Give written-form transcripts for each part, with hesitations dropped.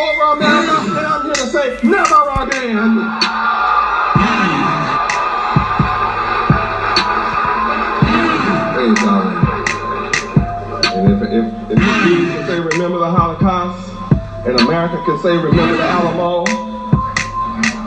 over America, and I'm here to say, never again. Praise God. And if the Jews can say, remember the Holocaust, and America can say, remember the Alamo,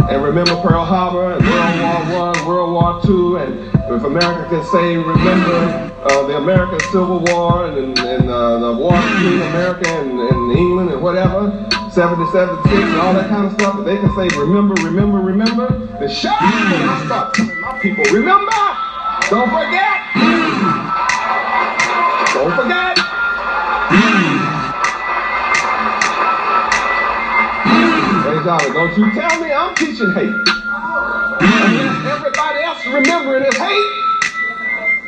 and remember Pearl Harbor, and World War I, World War II, and if America can say, remember the American Civil War, and the war between America and England, and whatever, 77, 6, and all that kind of stuff, and they can say, remember, remember, remember, then shut up and I start telling my people, remember, don't forget, don't forget. Praise God, don't you tell me I'm teaching hate. And everybody else remembering is hate.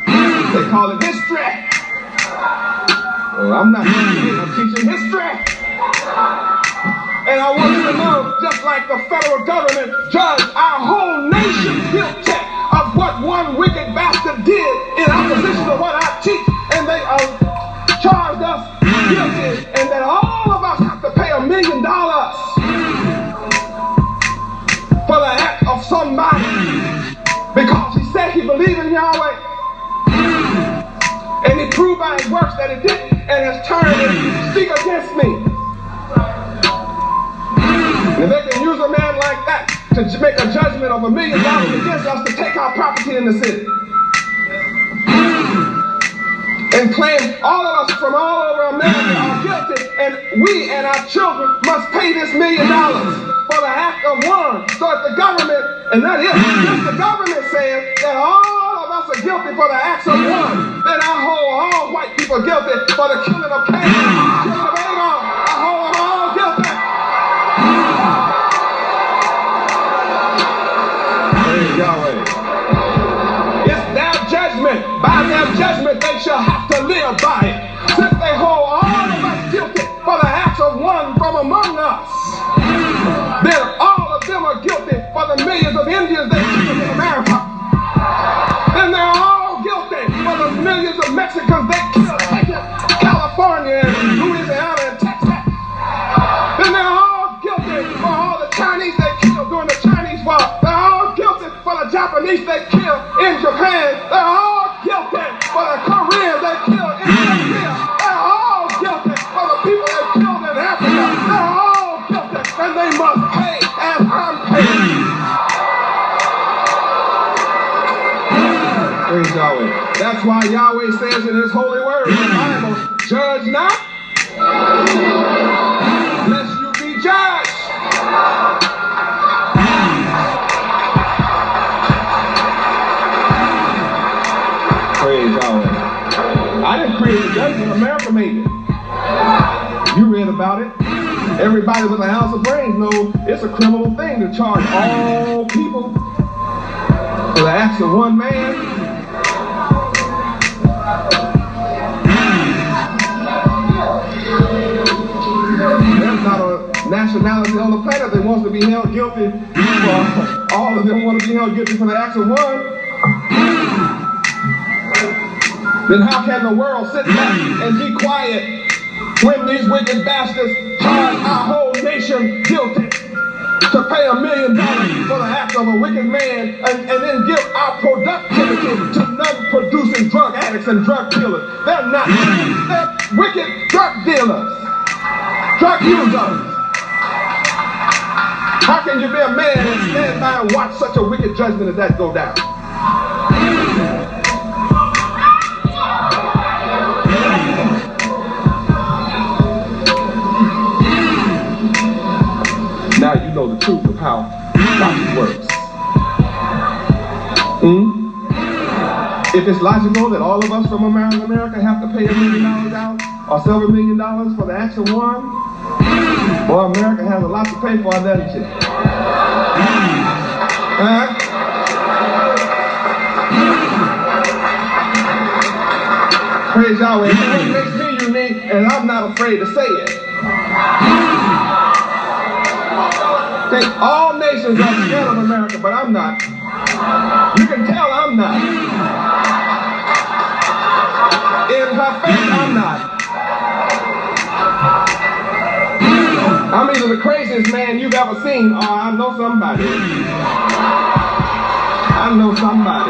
They call it history. Well, I'm not teaching hate, I'm teaching history. And I want you to know, just like the federal government judged our whole nation guilty of what one wicked bastard did in opposition to what I teach, and they charged us guilty, and that all of us have to pay $1 million for the act of somebody because he said he believed in Yahweh, and he proved by his works that he didn't, and has turned and speak against me. And if they can use a man like that to make a judgment of $1 million against us to take our property in the city, and claim all of us from all over America are guilty, and we and our children must pay this $1 million for the act of one. So if the government, and that is, if the government says that all of us are guilty for the acts of one, then I hold all white people guilty for the killing of Cain, killing of Abel. I hold them all guilty. Praise Yahweh. It's their judgment. By their judgment, they shall have to live by it. Since they hold all of us guilty for the acts of one from among us, then all of them are guilty for the millions of Indians they killed in America. Then they're all guilty for the millions of Mexicans they killed in California and Louisiana and Texas. Then they're all guilty for all the Chinese they killed during the Chinese War. They're all guilty for the Japanese they killed in Japan. They're all guilty for the Koreans they killed in Korea. They're all guilty for the people they killed in Africa. They're all guilty, and they must pay as I'm paying. Praise Yahweh. That's why Yahweh says in his holy word, in the Bible, judge not, lest you be judged. Praise Yahweh. I didn't create the judgment, America made it. You read about it. Everybody with an ounce of brains knows it's a criminal thing to charge all people for the acts of one man. There's not a nationality on the planet that wants to be held guilty for all of them want to be held guilty for the acts of one. Then how can the world sit back and be quiet when these wicked bastards charge our whole nation guilty to pay $1 million for the act of a wicked man, and then give our productivity to non-producing drug addicts and drug killers? They're not. They're wicked drug dealers, drug users. How can you be a man and stand by and watch such a wicked judgment as that go down? Now you know the truth of how God works. If it's logical that all of us from America have to pay $1 million out or several $1 million for the acts of one, boy, America has a lot to pay for, doesn't it? Praise Yahweh. It makes me unique, and I'm not afraid to say it. Think all nations are scared of America, but I'm not. You can tell I'm not. In her face, I'm not. I'm either the craziest man you've ever seen, or I know somebody. I know somebody.